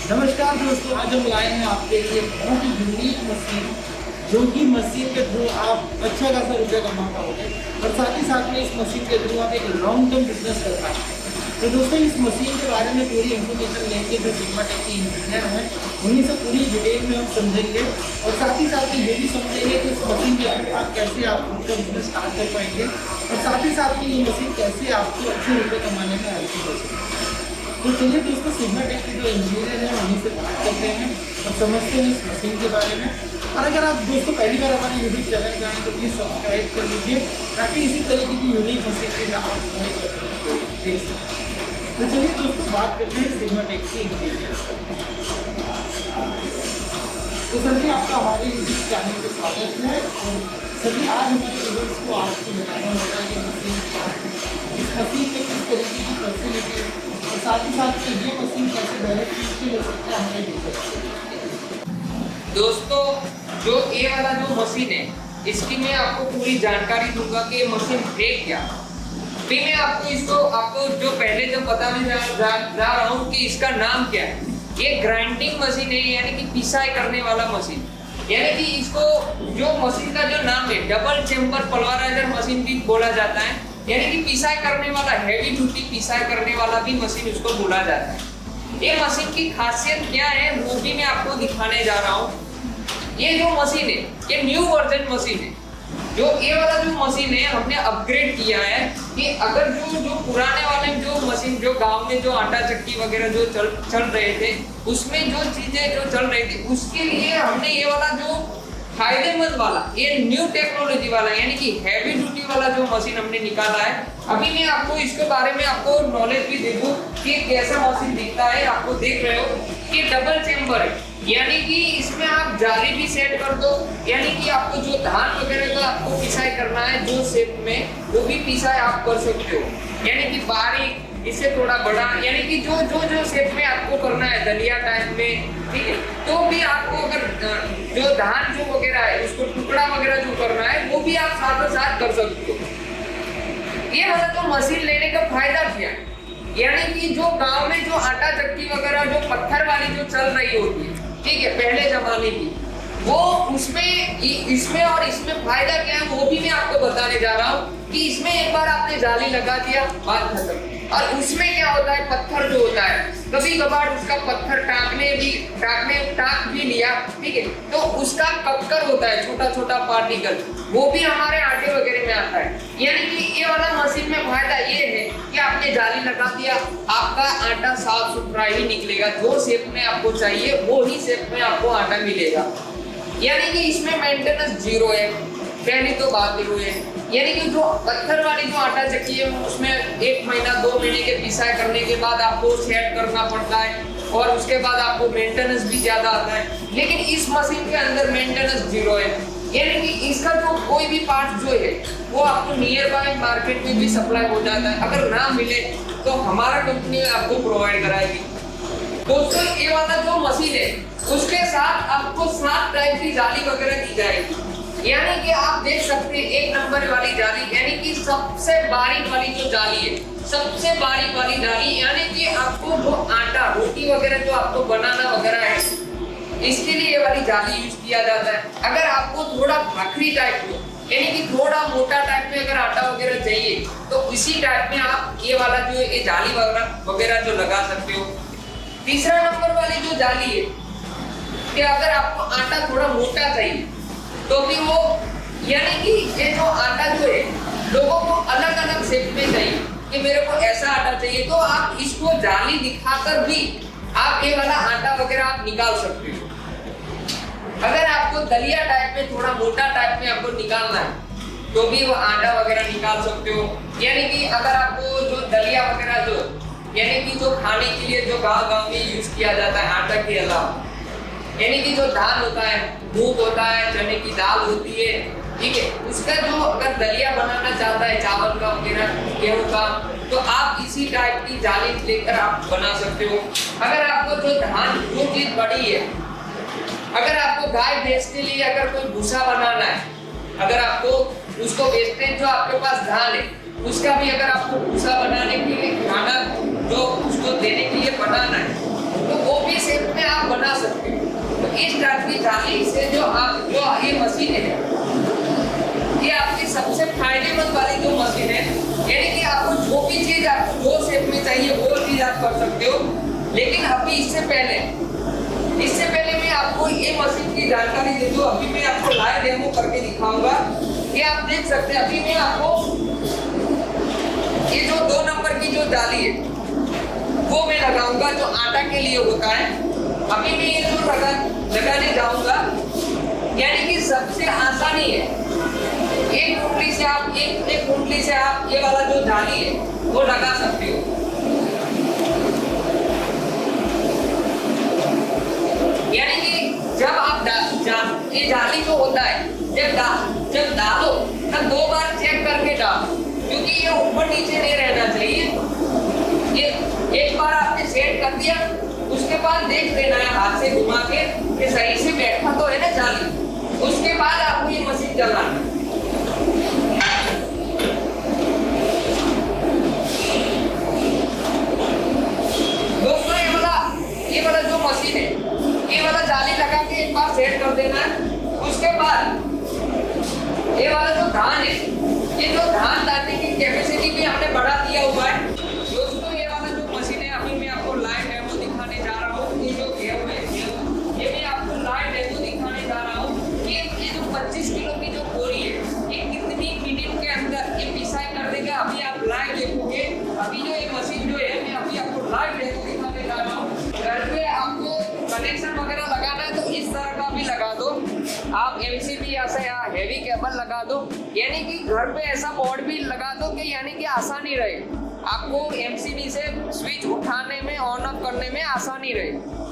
नमस्कार दोस्तों, आज हम लाए हैं आपके लिए बहुत ही यूनिक मशीन, जो कि मशीन के थ्रू आप अच्छा खासा रुपया कमा पाओगे और साथ ही साथ में इस मशीन के थ्रू आप एक लॉन्ग टर्म बिजनेस कर पाएंगे। तो दोस्तों, इस मशीन के बारे में पूरी इन्फॉर्मेशन लेंगे जो सिग्मा टेक के इंजीनियर हैं, उन्हीं से पूरी डिटेल में हम समझेंगे और साथ ही साथ में ये भी समझेंगे कि इस मशीन के थ्रू आप कैसे आप उनका बिजनेस स्टार्ट कर पाएंगे और साथ ही साथ में ये मशीन कैसे आपको अच्छे रुपये कमाने में हेल्प कर सकती है। तो चलिए दोस्तों, सिग्मा टेक के जो इंजीनियर हैं उन्हीं से बात करते हैं और समझते हैं इस मशीन के बारे में। और अगर आप दोस्तों पहली बार हमारे यूट्यूब चैनल पर आएँ तो प्लीज़ सब्सक्राइब कर लीजिए ताकि इसी तरीके की यूनिक मशीन के आप देख सकें। तो चलिए दोस्तों, बात करते हैं सिग्मा टेक के इंजीनियर। तो सर जी, आपका हमारे यूट्यूब चैनल पर स्वागत है। और सर जी, आज हमारे व्यूअर्स को आपको बताना होगा कि मशीन इस मशीन में किस तरीके की फैसिलिटी और साथ ही साथ ये मशीन कैसे डायरेक्ट यूज की जा सकती है हमारे यूजर। दोस्तों, जो ये वाला जो मशीन है, इसकी मैं आपको पूरी जानकारी दूंगा कि ये मशीन है क्या। फिर मैं आपको जो पहले जब बताने जा रहा हूँ कि इसका नाम क्या है। ये ग्राइंडिंग मशीन है, यानी कि पिसाई करने वाला मशीन। यानी कि इसको जो मशीन का जो नाम है, डबल चेम्बर पल्वराइजर मशीन भी बोला जाता है। यानी कि पिसाई करने वाला, हैवी ड्यूटी पिसाई करने वाला भी मशीन उसको बोला जाता है। ये मशीन की खासियत क्या है वो भी मैं आपको दिखाने जा रहा हूँ। ये जो मशीन है, ये न्यू वर्जन मशीन है। जो ये वाला जो मशीन है, हमने अपग्रेड किया है कि अगर जो पुराने वाले जो मशीन, जो गांव में जो आटा चक्की वगैरह जो चल रहे थे, उसमें जो चीजें जो चल रही थी, उसके लिए हमने ये वाला जो फायदेमंद वाला, ये न्यू टेक्नोलॉजी वाला, यानी कि हैवी ड्यूटी वाला जो मशीन हमने निकाला है। अभी मैं आपको इसके बारे में आपको नॉलेज भी दे दूं कि कैसा मशीन दिखता है। आपको देख रहे हो कि डबल चेम्बर है, यानी कि इसमें आप जाली भी सेट कर दो, यानी कि आपको जो धान वगैरह का आपको पिसाई करना है जो शेप में, वो भी पिसाई आप कर सकते हो। यानी कि बारीक, इससे थोड़ा बड़ा, यानी कि जो शेप में आपको करना है, दलिया टाइप में, ठीक है, तो भी आपको अगर जो धान जो वगैरह है उसको टुकड़ा वगैरह जो करना है, वो भी आप साथ साथ कर सकते हो। ये वाला तो मशीन लेने का फायदा क्या है, यानी कि जो गांव में जो आटा चक्की वगैरह जो पत्थर वाली जो चल रही होती है, ठीक है, पहले जमाने की, वो उसमें इसमें और इसमें फायदा क्या है वो भी मैं आपको बताने जा रहा हूँ कि इसमें एक बार आपने जाली लगा दिया, बात खत्म। और उसमें क्या होता है, पत्थर जो होता है, कभी कभार उसका पत्थर टाक भी लिया, ठीक है, तो उसका कक्कर होता है, छोटा छोटा पार्टिकल, वो भी हमारे आटे वगैरह में आता है। यानी कि ये वाला मशीन में फायदा ये है कि आपने जाली लगा दिया, आपका आटा साफ सुथरा ही निकलेगा, जो शेप में आपको चाहिए वो ही शेप में आपको आटा मिलेगा। यानी कि इसमें मेंटेनेंस जीरो है, पहली तो बात ये है। यानी कि जो पत्थर वाली जो आटा चक्की है, उसमें 1 महीना 2 महीने के पिसाई करने के बाद आपको सेट करना पड़ता है और उसके बाद आपको मेंटेनेंस भी ज्यादा आता है। लेकिन इस मशीन के अंदर मेंटेनेंस जीरो है, यानी कि इसका जो कोई भी पार्ट जो है वो आपको नियर बाय मार्केट में भी सप्लाई हो जाता है। अगर ना मिले तो हमारा कंपनी आपको प्रोवाइड कराएगी। दोस्तों ये वाला जो मशीन है उसके साथ आपको 7 टाइप की जाली वगैरह दी जाएगी। यानी कि आप देख सकते हैं 1 नंबर वाली जाली, यानी कि सबसे बारीक वाली जो जाली है, सबसे बारीक वाली जाली, यानी कि आपको जो आटा रोटी वगैरह जो आपको बनाना वगैरह है इसके लिए ये वाली जाली यूज किया जाता है। अगर आपको थोड़ा भाखरी टाइप में यानी कि थोड़ा मोटा टाइप में अगर आटा वगैरह चाहिए तो इसी टाइप में आप ये वाला जो ये जाली वगैरह जो लगा सकते हो। तीसरा नंबर वाली जो जाली है कि अगर आपको आटा थोड़ा मोटा चाहिए तो भी वो यानी कि ये जो आटा जो है लोगों को अलग अलग शेप में चाहिए कि मेरे को ऐसा आटा चाहिए, तो आप इसको जाली दिखाकर भी आप ये वाला आटा वगैरह आप निकाल सकते हो। अगर आपको दलिया टाइप में थोड़ा मोटा टाइप में आपको निकालना है तो भी वो आटा वगैरह निकाल सकते हो। यानी कि अगर आपको जो दलिया वगैरह जो यानी कि जो खाने के लिए जो गांव में यूज किया जाता है आटा के अलावा, यानी कि जो दाल होता है, मूंग होता है, चने की दाल होती है, ठीक है, उसका जो अगर दलिया बनाना चाहता है चावल का वगैरह गेहूं का, तो आप इसी टाइप की जाली लेकर आप बना सकते हो। अगर आपको जो धान जो चीज बड़ी है, अगर आपको गाय भैंस के लिए अगर कोई भूसा बनाना है, अगर आपको उसको वेस्टेज जो आपके पास धान है उसका भी अगर आपको भूसा बनाने के लिए खाना जो उसको देने के लिए बनाना है तो वो भी शेप में आप बना सकते हो। तो इस टाइप की जाली से जो ये मशीन है ये आपकी सबसे फायदेमंद वाली जो मशीन है, यानी कि आपको जो भी चीज आपको जो शेप में चाहिए वो चीज आप कर सकते हो। लेकिन अभी इससे पहले मैं आपको ये मशीन की जानकारी दे दूं। अभी मैं आपको लाइव डेमो करके दिखाऊंगा। ये आप देख सकते हैं, अभी मैं आपको ये जो 2 नंबर की जो जाली है वो मैं लगाऊंगा जो आटा के लिए होता है। अभी मैं ये जो लगाने जाऊंगा, यानी कि सबसे आसानी है एक कुंडली से आप ये वाला जो जाली है वो लगा सकते हो। यानी कि जब आप ये जाली जो होता है जब डालो तब 2 बार चेक करके डालो, क्योंकि ये ऊपर नीचे नहीं रहना चाहिए। ये एक बार आपने सेट कर दिया उसके बाद देख लेना है हाथ से घुमा के कि सही से बैठा तो है ना जाली, उसके बाद आपको ये मशीन चलाना है। दोस्तों ये वाला जो मशीन है ये वाला जाली लगा के एक बार सेट कर देना है। उसके बाद ये वाला जो धान है, ये जो धान डालने की कैपेसिटी भी हमने बढ़ा दिया हुआ है। दोस्तों ये वाला जो मशीन है अभी मैं आपको लाइव डेमो दिखाने जा रहा हूँ। ये जो गेहूं है ये मैं आपको लाइव डेमो दिखाने जा रहा हूँ कि ये जो 25 किलो की जो बोरी है ये कितनी मिनट के अंदर ये पिसाई कर देगा। अभी आप लाइव देखोगे। अभी जो ये मशीन जो है मैं अभी आपको लाइव डेमो दिखाने जा रहा हूँ। घर पे आपको कनेक्शन वगैरह लगाना है तो इस तरह का भी लगा दो आप, एमसीबी ऐसा या हेवी केबल लगा दो, यानी कि घर पे ऐसा बोर्ड भी लगा दो कि यानी कि आसानी रहे आपको एमसीबी से स्विच उठाने में ऑन ऑफ करने में आसानी रहे।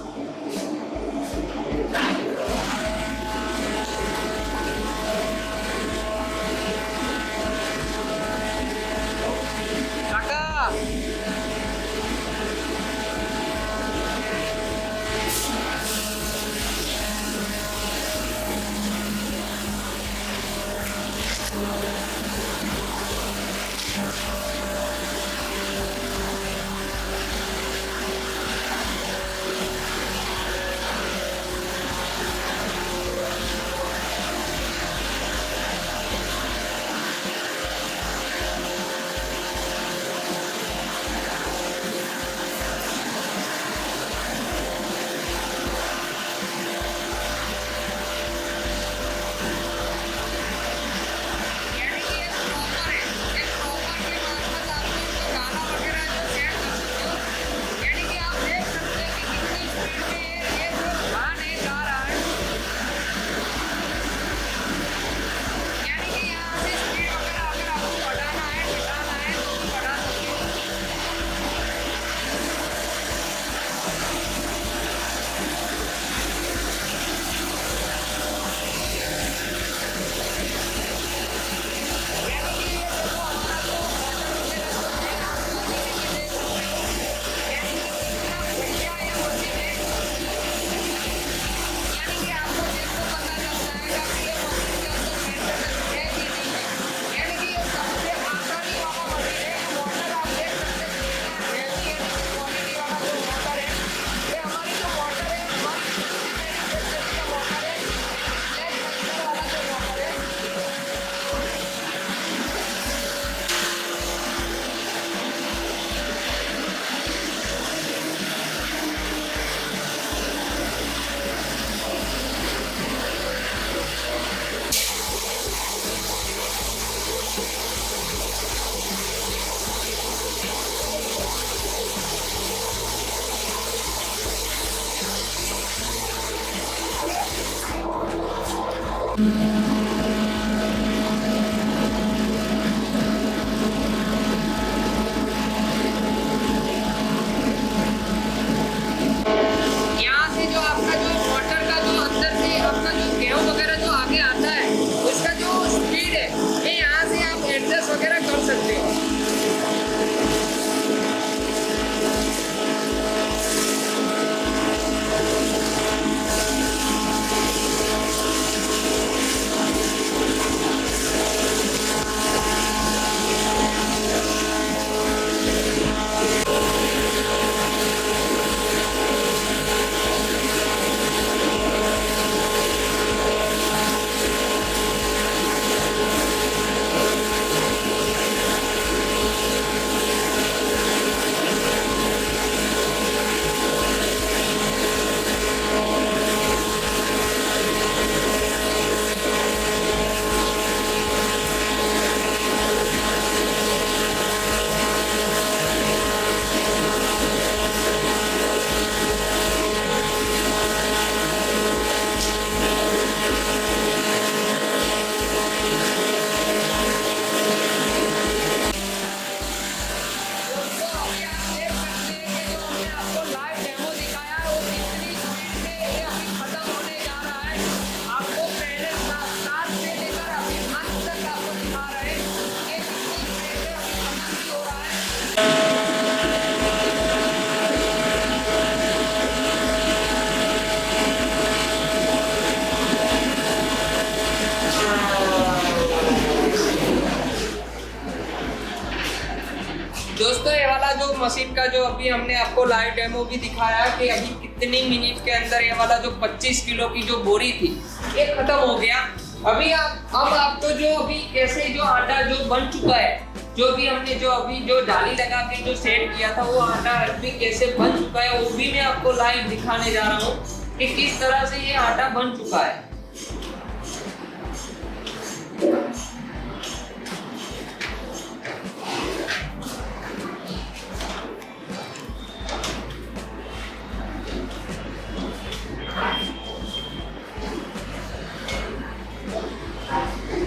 दोस्तों ये वाला जो मशीन का जो अभी हमने आपको लाइव डेमो भी दिखाया कि अभी कितनी मिनट के अंदर ये वाला जो 25 किलो की जो बोरी थी ये खत्म हो गया। अभी अब आपको जो अभी कैसे जो आटा जो बन चुका है, जो भी हमने जो अभी जो जाली लगा के जो सेट किया था वो आटा अभी कैसे बन चुका है वो भी मैं आपको लाइव दिखाने जा रहा हूँ कि किस तरह से ये आटा बन चुका है।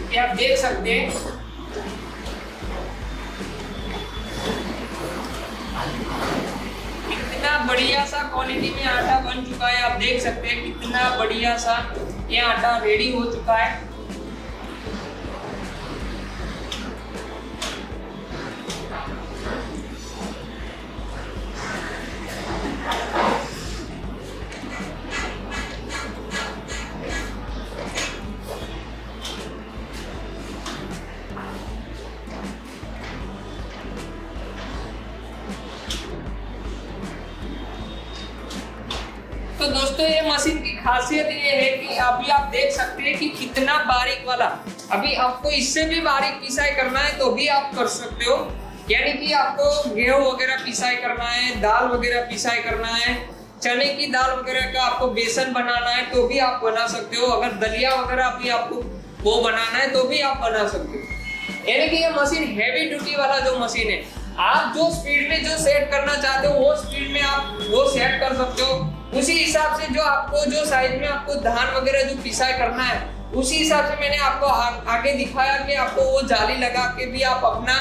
ये आप देख सकते हैं कितना बढ़िया सा क्वालिटी में आटा बन चुका है। आप देख सकते हैं कितना बढ़िया सा ये आटा रेडी हो चुका है। तो दोस्तों ये मशीन की खासियत ये है कि अभी आप देख सकते हैं कि कितना बारीक वाला, अभी आपको इससे भी बारीक पिसाई करना है तो भी आप कर सकते हो। यानी कि आपको गेहूं वगैरह पिसाई करना है, दाल वगैरह पिसाई करना है, चने की दाल वगैरह का आपको बेसन बनाना है तो भी आप बना सकते हो। अगर दलिया वगैरह भी आपको वो बनाना है तो भी आप बना सकते हो। यानी कि ये मशीन हैवी ड्यूटी वाला जो मशीन है, आप जो स्पीड में जो सेट करना चाहते हो वो स्पीड में आप वो सेट कर सकते हो। उसी हिसाब से जो आपको जो साइज में आपको धान वगैरह जो पिसाई करना है उसी हिसाब से मैंने आपको आगे दिखाया कि आपको वो जाली लगा के भी आप अपना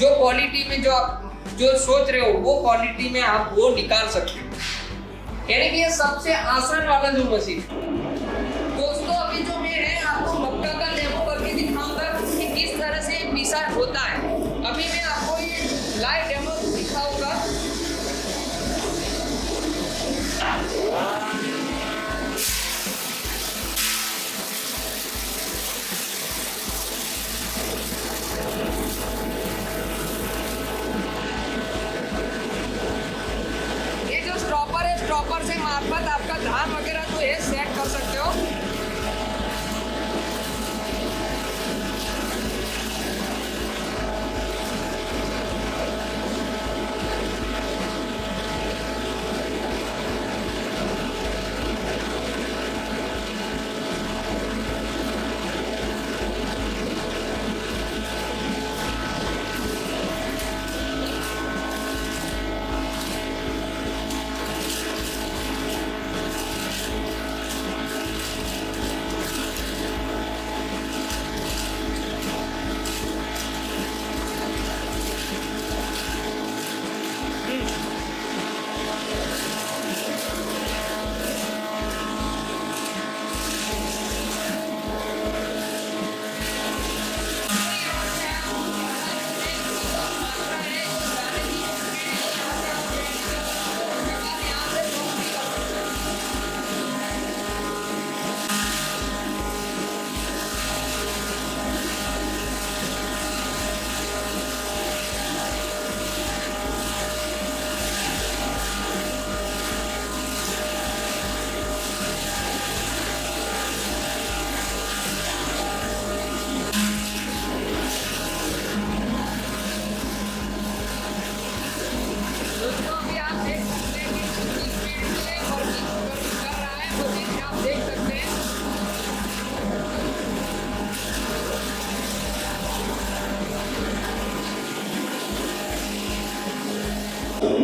जो क्वालिटी में जो आप जो सोच रहे हो वो क्वालिटी में आप वो निकाल सकते हो। यानी कि ये सबसे आसान वाला जो मशीन। दोस्तों अभी जो मैं है आपको मक्का का डेमो करके दिखाऊंगा कि किस तरह से पिसाई होता है। अभी मैं आपको ये लाइव डेमो दिखाऊंगा। ये जो स्टॉपर है, स्टॉपर से मार्फत आपका धान वगैरह जो है सेट कर सकते हो।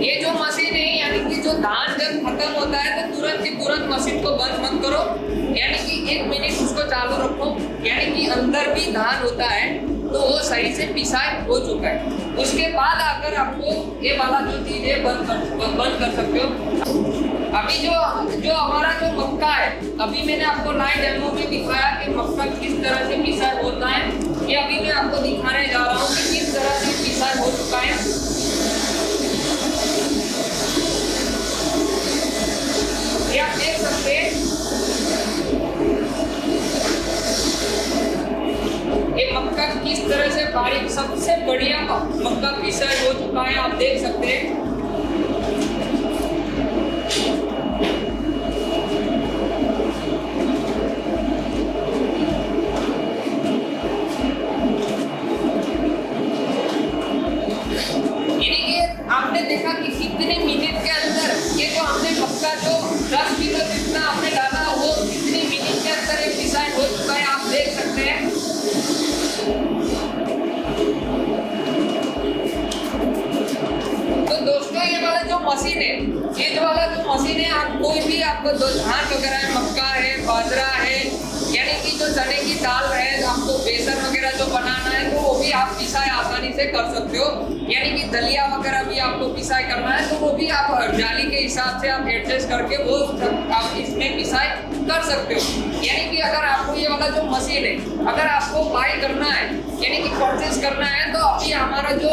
ये जो मशीन है यानी कि जो धान जब खत्म होता है तो तुरंत की तुरंत मशीन को बंद मत करो, यानी कि 1 मिनट उसको चालू रखो। यानी कि अंदर भी धान होता है तो वो सही से पिसाई हो चुका है। उसके बाद अगर आपको ये वाला जो चीज है बंद कर सकते हो। अभी जो हमारा जो मक्का है, अभी मैंने आपको लाइव डेमो में दिखाया कि मक्का किस तरह से पिसाई होता है। ये अभी मैं आपको दिखाने जा रहा हूँ कि किस तरह से पिसाई हो चुका है। ये आप देख सकते हैं ये मक्का किस तरह से बारीक सबसे बढ़िया मक्का पिसा हो चुका है, आप देख सकते हैं। आपने देखा कि कितने मिनट के अंदर ये जो हमने मक्का जो 10 किलो जितना आपने डाला वो कितने मिनट के अंदर एक डिजाइन हो चुका है, आप देख सकते हैं। तो दोस्तों ये वाला जो मशीन है, ये जो वाला जो मशीन है, आप कोई भी आपको धान वगैरह है, मक्का है, बाजरा है, यानी कि जो चने की दाल है, आपको बेसन वगैरह जो बनाना है तो वो भी आप पिसाई आसानी से कर सकते हो। यानी कि दलिया वगैरह भी आपको पिसाई करना है तो वो भी आप जाली के हिसाब से आप एडजस्ट करके वो आप इसमें पिसाई कर सकते हो। यानी कि अगर आपको ये वाला जो मशीन है अगर आपको बाय करना है यानी कि परचेज करना है तो अभी हमारा जो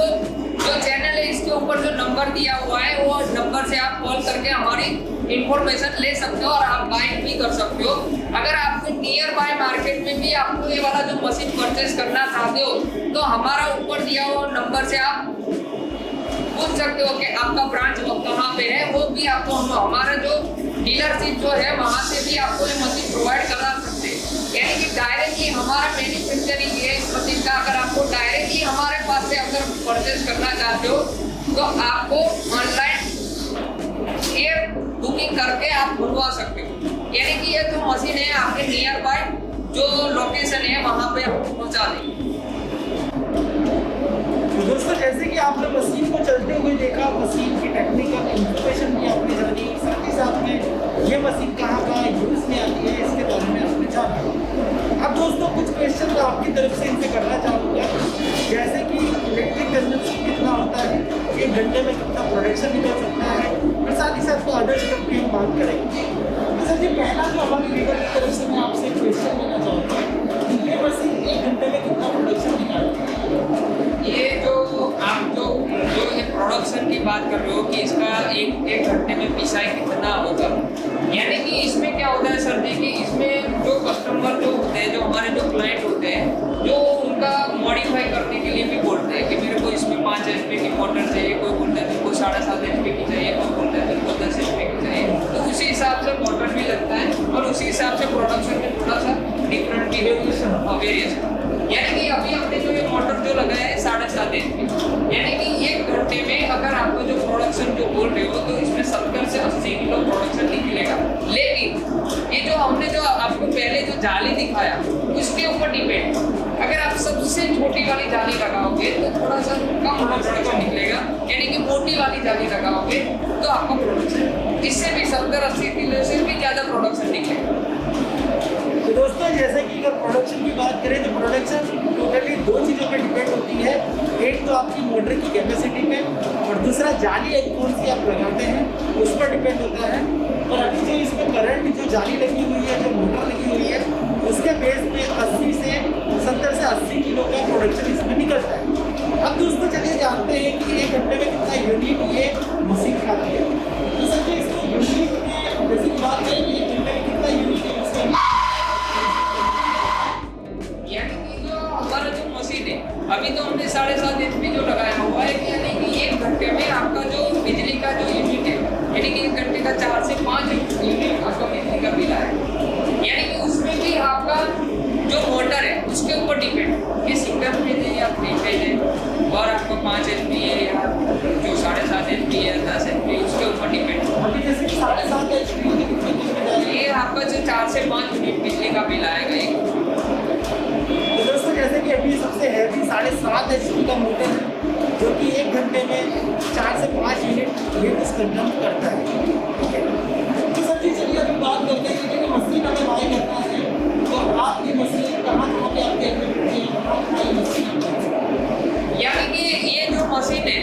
चैनल है इसके ऊपर जो नंबर दिया हुआ है वो नंबर से आप कॉल करके हमारी इंफॉर्मेशन ले सकते हो और आप बाय भी कर सकते हो। अगर आपको नियर बाय मार्केट में भी आपको ये वाला जो मशीन परचेज करना चाहते हो तो हमारा ऊपर दिया हुआ नंबर से आप पूछ सकते हो कि आपका ब्रांच कहाँ पे है, वो भी आपको हमारा जो डीलरशिप जो है वहाँ से भी आपको ये मशीन प्रोवाइड करा सकते हैं। यानी कि डायरेक्टली हमारा मैन्युफैक्चरिंग है इस मशीन का, अगर आपको डायरेक्टली हमारे पास से अगर परचेज करना चाहते हो तो आपको ऑनलाइन ये बुकिंग करके आप बुलवा सकते हो। यानी कि ये जो मशीन है आपके नियर बाय जो लोकेशन है वहाँ पे आपको पहुँचा देंगे। तो दोस्तों जैसे कि आपने मशीन को चलते हुए देखा, मशीन की टेक्निकल इंफॉर्मेशन भी आपने जानी, साथ ही साथ में ये मशीन कहाँ यूज में आती है इसके बारे में आपने जाना। अब दोस्तों कुछ क्वेश्चन तो आपकी तरफ से इनसे करना चाहूँगा, जैसे कि इलेक्ट्रिक कंजम्पशन कितना होता है, 1 घंटे में कितना प्रोडक्शन निकल सकता है, और साथ ही साथ अदर्स की हम बात करेंगे। तो सर जी पहला जो हमारी लीडर की तरफ से मैं आपसे क्वेश्चन लेना चाहूँगा कि ये मशीन 1 घंटे में कितना प्रोडक्शन निकालती है? ये जो आप जो ये प्रोडक्शन की बात कर रहे हो कि इसका एक घंटे में पिसाई कितना होगा, यानी कि इसमें क्या होता है सर जी कि इसमें जो कस्टमर जो होते हैं, जो हमारे जो क्लाइंट होते हैं, जो उनका मॉडिफाई करने के लिए भी बोलते हैं कि मेरे को इसमें 5 HP की मोटर चाहिए, कोई बोलता है मेरे को 7.5 HP की चाहिए, कोई बोलता है मेरे को 10 HP की चाहिए, तो उसी हिसाब से मोटर भी लगता है और उसी हिसाब से प्रोडक्शन में थोड़ा सा डिफरेंट वेरिएशन। यानी कि अभी हमने जो ये मोटर जो लगाया है 7.5 HP, यानी कि 1 घंटे में अगर आपको जो प्रोडक्शन जो बोल रहे हो तो इसमें 70 से 80 किलो प्रोडक्शन निकलेगा। लेकिन ये जो हमने जो आपको पहले जो जाली दिखाया उसके ऊपर डिपेंड, अगर आप सबसे छोटी वाली जाली लगाओगे तो थोड़ा सा कम प्रोडक्शन निकलेगा, यानी कि मोटी वाली जाली लगाओगे तो आपका प्रोडक्शन इससे भी 70-80 किलो से भी ज़्यादा प्रोडक्शन निकलेगा। तो दोस्तों जैसे कि अगर प्रोडक्शन की बात करें तो प्रोडक्शन टोटली 2 चीज़ों पे डिपेंड होती है, एक तो आपकी मोटर की कैपेसिटी पे और दूसरा जाली एक कौन सी आप लगाते हैं उस पर डिपेंड होता है। और अभी जो इसमें करंट जो जाली लगी हुई है, जो मोटर लगी हुई है, उसके बेस में 70 से 80 किलो का प्रोडक्शन इसमें निकलता है। अब दोस्तों चलिए जानते हैं कि 1 घंटे में कितना यूनिट ये मशीन खाती है। तो सर इसको यूनिट में जैसे कि बात करें कि 1 घंटे में कितना यूनिट है उसका, अभी तो हमने 7.5 HP जो लगाया हुआ है, यानी कि 1 घंटे में आपका जो बिजली का जो यूनिट है, यानी कि 1 घंटे का 4 से 5 यूनिट आपका बिजली का बिल आएगा। यानी कि उसमें भी आपका जो मोटर है उसके ऊपर डिपेंड कि सिंगल फेज है या 3 फेज है, और आपका 5 HP है या जो 7.5 HP है 10 HP, उसके ऊपर डिपेंड। अभी जैसे 7.5 HP ये आपका जो 4 से 5 यूनिट बिजली का बिल आएगा। तो दोस्तों जैसे कि अभी सबसे हैवी 7.5 HP का मोटर है जो कि 1 घंटे में 4 से 5 यूनिट ये कुछ कंज्यूम करता है। तो सर जी चलिए अभी बात करते हैं कि मशीन हमें बाय करना है तो आपकी मशीन कहाँ पे आपके यानी कि ये जो मशीन है,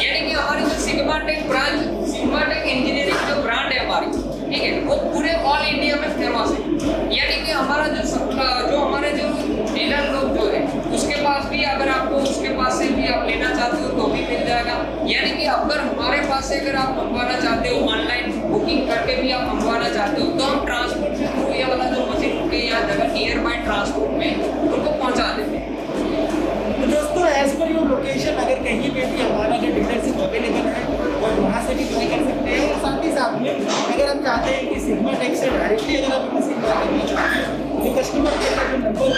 यानी कि हमारी जो Sigma Tech branch, Sigma Tech engineering जो ब्रांड है हमारी, ठीक है, वो पूरे ऑल इंडिया में फेमस है। यानी कि हमारा जो हमारे जो डीलर लोग जो है उसके पास भी अगर आपको उसके पास से भी आप लेना चाहते हो तो भी मिल जाएगा। यानी कि अगर हमारे पास से अगर आप मंगवाना चाहते हो, ऑनलाइन बुकिंग करके भी आप मंगवाना चाहते हो तो हम ट्रांसपोर्ट के थ्रू ये वाला जो मशीन उनके यहाँ जगह नियर बाय ट्रांसपोर्ट में उनको पहुँचा देते हैं। कहीं पे भी हमारा जो डीलरशिप अवेलेबल है और वहाँ से भी ट्राई कर सकते हैं। और साथ ही साथ में अगर हम चाहते हैं कि सिग्मा टेक से डायरेक्टली अगर आप मशीन बाय करना चाहते हैं तो कस्टमर केयर का जो नंबर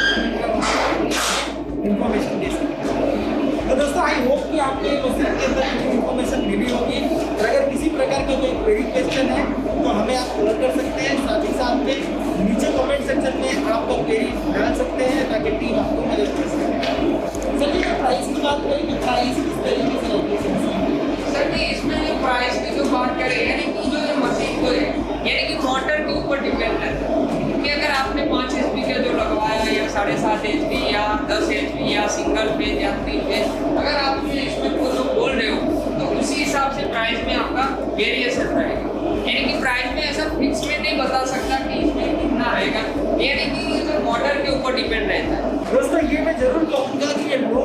इन्फॉर्मेशन दे सकते हैं। तो दोस्तों आई होप कि आपको ये मशीन के अंदर कुछ इन्फॉर्मेशन मिली होगी। और अगर किसी प्रकार का कोई क्वेरी क्वेश्चन है तो हमें आप कॉल कर सकते हैं। साथ ही साथ में नीचे कमेंट सेक्शन में आपका क्वेरी डाल सकते हैं ताकि टीम आपको मदद कर सके। चलिए प्राइस की बात करें कि प्राइस किस तरीके से रहती है सर जी, इसमें जो प्राइस की जो बात करें यानी कि जो ये मशीन को है यानी कि मोटर के ऊपर डिपेंड है कि अगर आपने 5 HP का जो लगवाया या 7.5 HP या 10 HP या सिंगल फेज या 3 फेज, अगर आप इसमें को जो बोल रहे हो तो उसी हिसाब से प्राइस में आपका वेरिएशन रहेगा। यानी कि प्राइस में ऐसा फिक्स में नहीं बता सकता कि इसमें कितना रहेगा, यानी कि ये जो मॉडल के ऊपर डिपेंड रहता है। दोस्तों ये मैं जरूर कहूँगा कि ये लो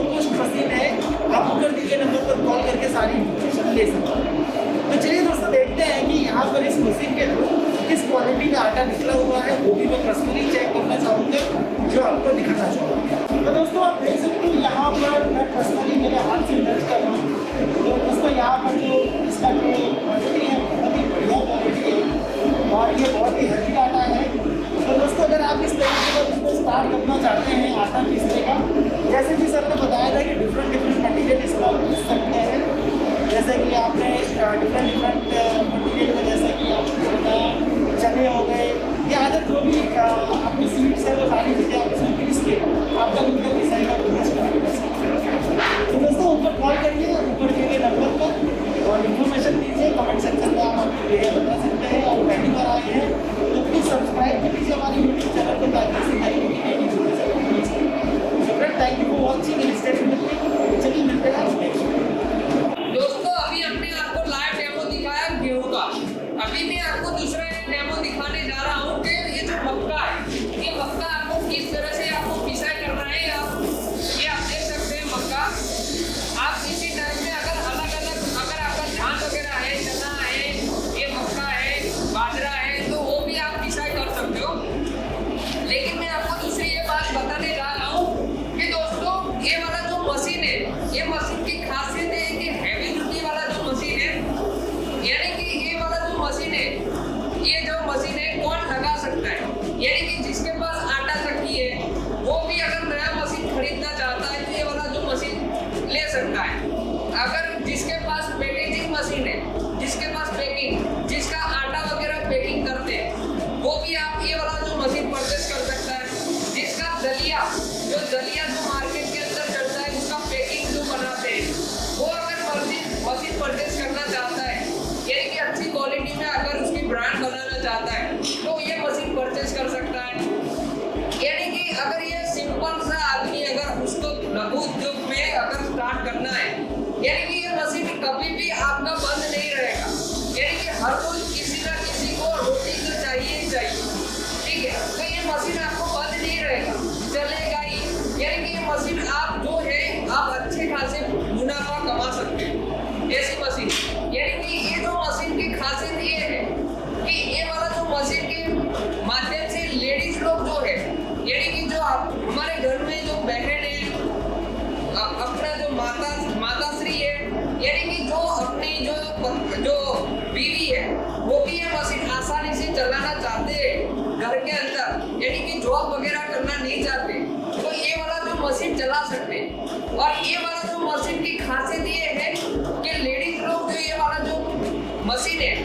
कॉस्ट मशीन है। आप ऊपर दिए नंबर पर कॉल करके सारी इन्फॉर्मेशन ले सकते हैं। तो चलिए दोस्तों देखते हैं कि यहाँ पर इस मशीन के थ्रू किस क्वालिटी का आटा निकला हुआ है, वो भी मैं पर्सनली चेक करना चाहूँगा, जो आपको दिखाना चाहूँगा। तो दोस्तों आप देख सकते हैं यहाँ पर मैं पर्सनली मेरे हाथ से टच कर रहा हूँ। तो दोस्तों यहाँ पर जो इसका जो क्वालिटी है बहुत ही बढ़िया क्वालिटी है और ये बहुत ही हेल्दी आटा है। तो दोस्तों अगर आप इस तरीके का बिजनेस स्टार्ट करना चाहते हैं आटा पीसने का, जैसे कि सर ने बताया था कि डिफरेंट मटीरियल इसका पीस सकते हैं। जैसे कि आपने डिफरेंट मटीरियल में जैसे कि आपको बताया चने हो गए या अदर जो भी आपकी सीड्स है वो सारी चीज़ें आप इसमें पीस के आपका बिल्कुल डिजाइन का बिजनेस स्टार्ट कर सकते हैं। तो दोस्तों ऊपर कॉल करिए, ऊपर दिए गए नंबर पर और इन्फॉर्मेशन दीजिए। कमेंट सेक्शन में आप अपनी राय बता सकते हैं। और पहली बार आए हैं तो प्लीज़ सब्सक्राइब कर लीजिए हमारे यूट्यूब चैनल को ताकि इससे नई वीडियो मिल सके। Thank you for watching and stay with me. चलिए मिलते हैं नेक्स्ट वीडियो। दोस्तों अभी हमने आपको लाइव डेमो दिखाया गेहूं का, अभी मैं आपको दूसरा डेमो दिखाने जा रहा हूँ कि ये जो मक्का है, ये मक्का आपको किस तरह से आपको पिसाई करना है। ये आप देख सकते हैं मक्का, आप इसी टाइम में अगर अगर आपका धान वगैरह है, चना है, ये मक्का है, बाजरा है, तो वो भी आप पिसाई कर सकते हो। लेकिन मैं आपको दूसरी ये बात बताने जा रहा हूँ कि दोस्तों ये वाला जो मशीन है, ये मशीन की खासियत है कि हैवी ड्यूटी वाला जो मशीन है, यानी कि ये वाला जो मशीन है, ये जो मशीन है कौन लगा सकता है, यानी कि जिसके पास आटा चक्की है वो भी अगर नया मशीन खरीदना चाहता है तो ये वाला जो मशीन ले सकता है। अगर जिसके पास पैकेजिंग मशीन है, जिसके पास पैकिंग, जिसका आटा वगैरह पैकिंग करते हैं, वो भी आप ये वाला जो मशीन परचेस कर सकता है। जिसका दलिया जो मार्केट के अंदर चलता है, उसका पैकिंग जो बनाते हैं, वो अगर मशीन परचेस करना चाहता है, यानी कि अच्छी क्वालिटी में अगर उसकी ब्रांड बनाना चाहता है तो ये मशीन परचेस कर सकता है। यानी कि अगर ये सिंपल सा आदमी अगर उसको लघु उद्योग में अगर स्टार्ट करना है, यानी कि ये मशीन कभी भी आपका बंद नहीं रहेगा। यानी कि हर कोई किसी ना किसी को रोटी तो चाहिए ही चाहिए, ठीक है, तो ये मशीन आपको बंद नहीं रहेगा, चलेगा ही। यानी कि ये मशीन आप जो है आप अच्छे खासे मुनाफा कमा सकते हैं ऐसी मशीन। यानी कि ये जो मशीन की खासियत ये है कि ये वाला जो मशीन के माध्यम से लेडीज लोग जो है, यानी कि जो हमारे घर में जो बहन है, अपना जो माताश्री है, यानी कि जो अपनी जो बीवी है, वो भी ये मशीन आसानी से चलाना चाहते हैं घर के अंदर, यानी कि जॉब वगैरह करना नहीं चाहते, तो ये वाला जो मशीन चला सकते हैं। और ये वाला जो मशीन की खासियत ये है कि लेडीज लोग जो ये वाला जो मशीन है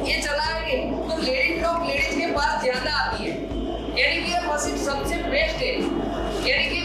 ये चलाएंगे तो लेडीज के पास ज्यादा आती है, यानी कि ये मशीन सबसे बेस्ट है। यानी कि